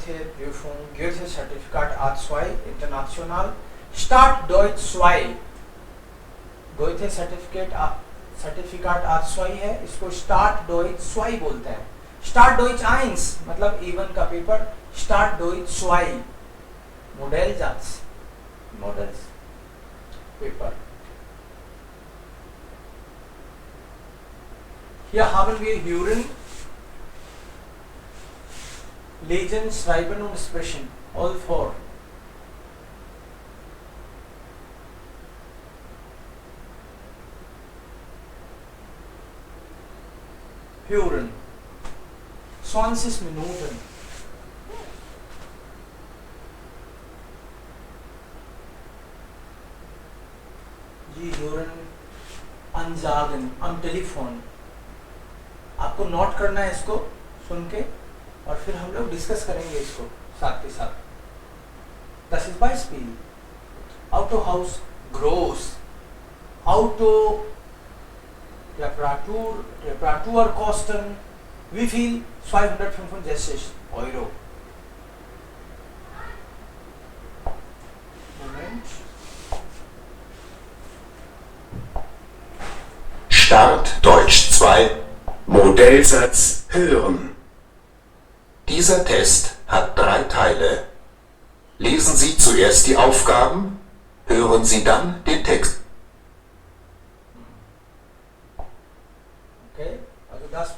Goethe-Prüfung, Goethe-Zertifikat A2 international. Start Deutsch 2. Goethe-Zertifikat A2 है, इसको Start Deutsch 2 बोलते हैं. Start Deutsch 1 मतलब A1 का paper. Start Deutsch 2 Modellsatz, Models Paper. Hier haben wir Hören, Lesen, Schreiben und Sprechen, all four. Hören 20 Minuten. Sie hören Ansagen am Telefon. आपको note करना है इसको सुन के और फिर हम लोग डिस्कस करेंगे इसको साथ के साथ. Das ist Beispiel. Autohaus groß. Auto Reparatur kosten wie viel? 265 Euro. Moment. Start Deutsch 2 Modellsatz hören. Dieser Test hat 3 Teile. Lesen Sie zuerst die Aufgaben, hören Sie dann den Text. Okay, also das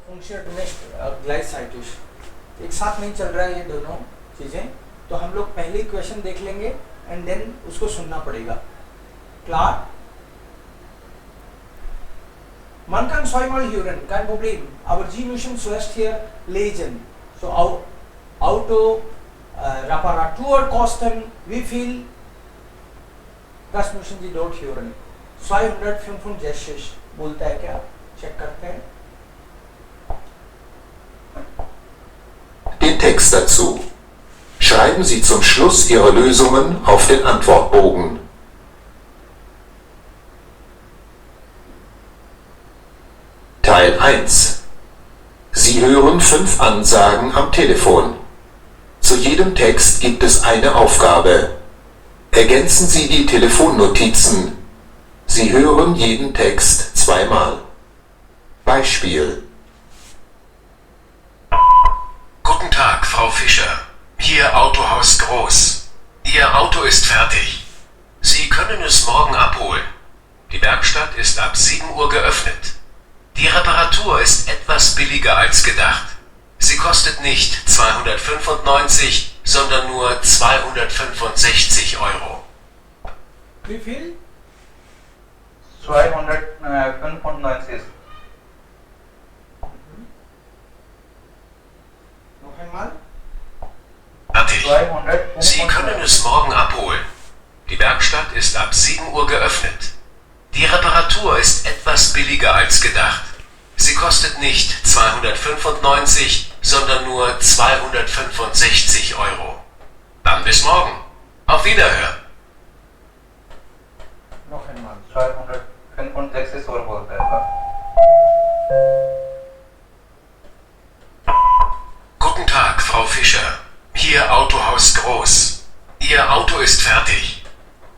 funktioniert nicht gleichzeitig. एक साथ नहीं चल रहा है ये दोनों चीजें, तो हम लोग पहले क्वेश्चन देख लेंगे एंड देन उसको सुनना पड़ेगा. Klar? Man kann zweimal hören, kein Problem. Aber Sie müssen zuerst hier lesen. So Auto, Reparaturkosten, wie viel? Das müssen Sie dort hören. 265 बोलता है क्या? चेक करते हैं. Den Text dazu. Schreiben Sie zum Schluss Ihre Lösungen auf den Antwortbogen. Teil 1. Sie hören 5 Ansagen am Telefon. Zu jedem Text gibt es eine Aufgabe. Ergänzen Sie die Telefonnotizen. Sie hören jeden Text 2-mal. Beispiel. Guten Tag, Frau Fischer. Hier Autohaus Groß. Ihr Auto ist fertig. Sie können es morgen abholen. Die Werkstatt ist ab 7 Uhr geöffnet. Die Reparatur ist etwas billiger als gedacht. Sie kostet nicht 295, sondern nur 265 Euro. Wie viel? 295. Noch einmal? Fertig. Sie können es morgen abholen. Die Werkstatt ist ab 7 Uhr geöffnet. Die Reparatur ist etwas billiger als gedacht. Sie kostet nicht 295, sondern nur 265 Euro. Dann bis morgen. Auf Wiederhören. Noch einmal. 265 और बोलता है. Guten Tag, Frau Fischer. Hier Autohaus Groß. Ihr Auto ist fertig.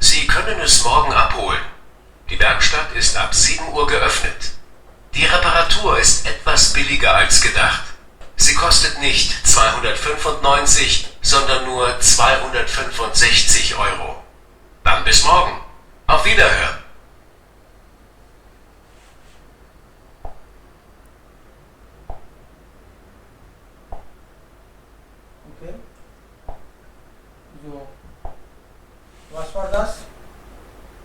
Sie können es morgen abholen. Die Werkstatt ist ab 7 Uhr geöffnet. Die Reparatur ist etwas billiger als gedacht. Sie kostet nicht 295, sondern nur 265 Euro. Dann bis morgen. Auf Wiederhören. Okay. So. Was war das?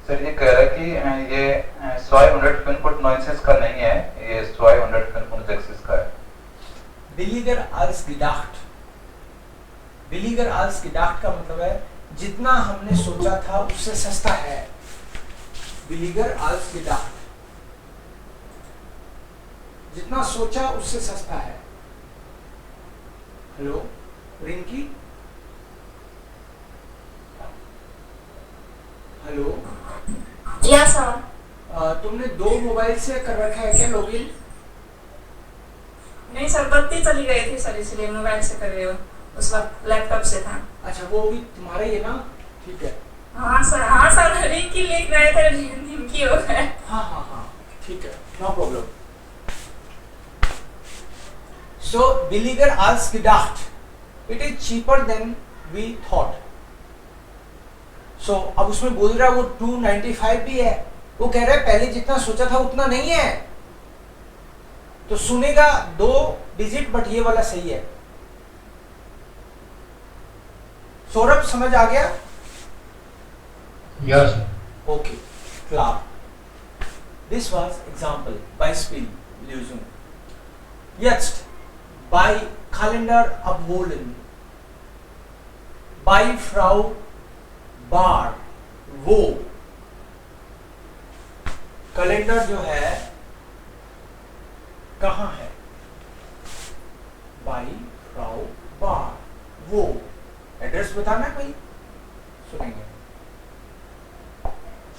Sir ये कह रहा है कि ये 295 का नहीं है, ये 265 का है. Billiger als gedacht. Billiger als gedacht का मतलब है जितना हमने सोचा था उससे सस्ता है. Billiger als gedacht. जितना सोचा उससे सस्ता है. हेलो रिंकी. हेलो. या सर. तुमने 2 मोबाइल से कर रखा है क्या लॉगिन? नहीं सर, बत्ती चली गई थी सर, इसलिए मोबाइल से कर रहे हो. उस वक्त लैपटॉप से था। अच्छा वो भी तुम्हारा ही है ना? ठीक है। हाँ सर रिंकी लिख रहे थे, रिंकी हो गए। हाँ ठीक है, no problem. So billiger als gedacht, it is cheaper than we thought. So अब उसमें बोल रहा है वो 295 भी है, वो कह रहा है पहले जितना सोचा था उतना नहीं है, तो सुनेगा 2 डिजिट बट ये वाला सही है। सौरभ समझ आ गया? Yes. Okay, klar. This was example, Beispiellösung. Jetzt bei Kalender abholen. Bei Frau Bar. वो कैलेंडर जो है कहाँ है? Bei Frau Bar. वो एड्रेस बताना है भाई, सुनेंगे,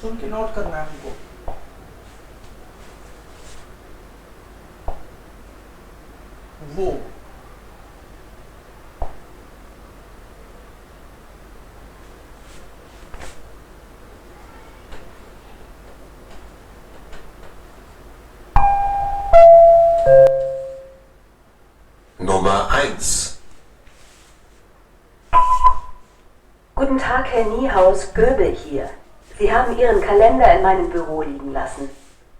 सुन के नोट करना है हमको। वो Nummer 1. Guten Tag, Herr Niehaus, Göbel hier. Sie haben Ihren Kalender in meinem Büro liegen lassen.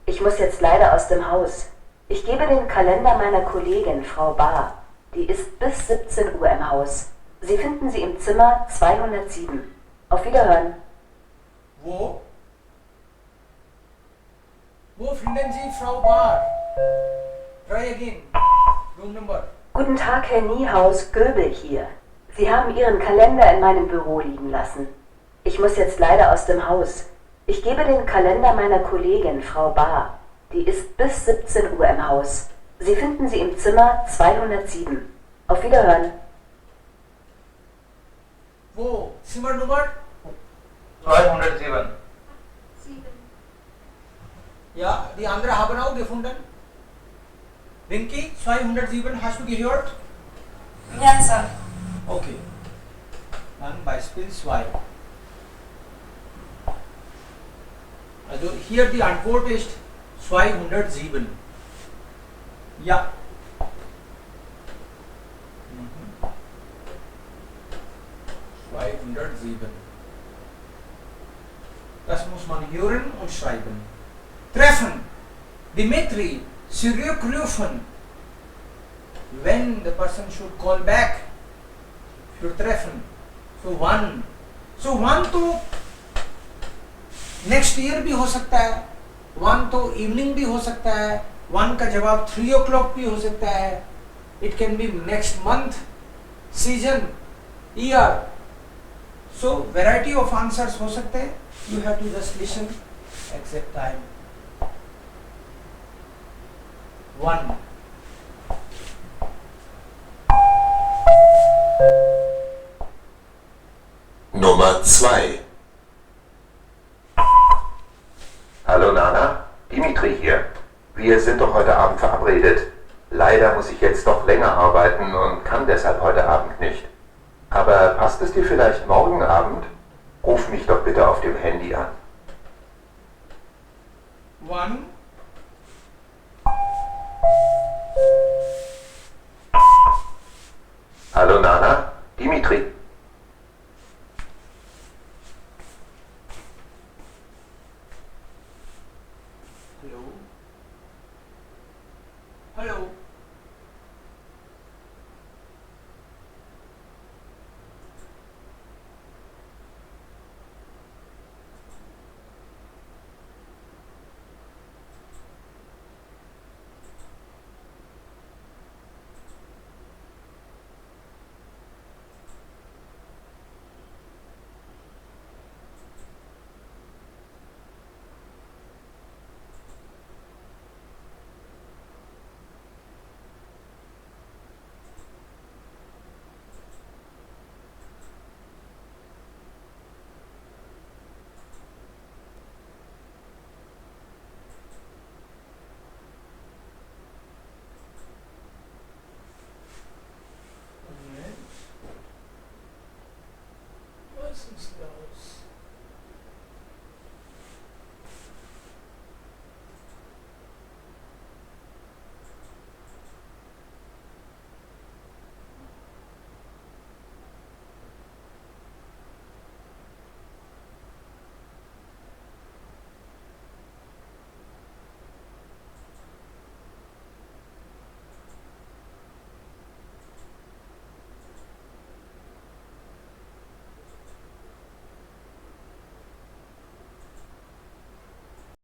Ich muss jetzt leider aus dem Haus. Ich gebe den Kalender meiner Kollegin, Frau Bahr. Die ist bis 17 Uhr im Haus. Sie finden sie im Zimmer 207. Auf Wiederhören. वो finden Sie Frau Bar? Try again. Room number. Guten Tag, Herr Niehaus, Göbel hier. Sie haben Ihren Kalender in meinem Büro liegen lassen. Ich muss jetzt leider aus dem Haus. Ich gebe den Kalender meiner Kollegin, Frau Bahr. Die ist bis 17 Uhr im Haus. Sie finden sie im Zimmer 207. Auf Wiederhören. वो Zimmernummer? 207. Ja, die andere haben auch gefunden. Rinki, 207 hast du gehört? Ja sir. Okay. Dann Beispiel 2. Also hier die Antwort ist 207. Ja. 207. Das muss man hören und schreiben. Treffen. Dimitri, zurückrufen. When the person should call back. Für treffen. So one. So one तो next year भी हो सकता है, 1 तो evening भी हो सकता है, 1 का जवाब 3 o'clock भी हो सकता है, it can be next month, season, year, so variety of answers हो सकते हैं। You have to just listen exact time. 1 Nummer 2. Hallo Nana, Dimitri hier. Wir sind doch heute Abend verabredet. Leider muss ich jetzt doch länger arbeiten und kann deshalb heute Abend nicht. Aber passt es dir vielleicht morgen Abend? Ruf mich doch bitte auf dem Handy an. 1 Hallo Nana, Dimitri. Hello hello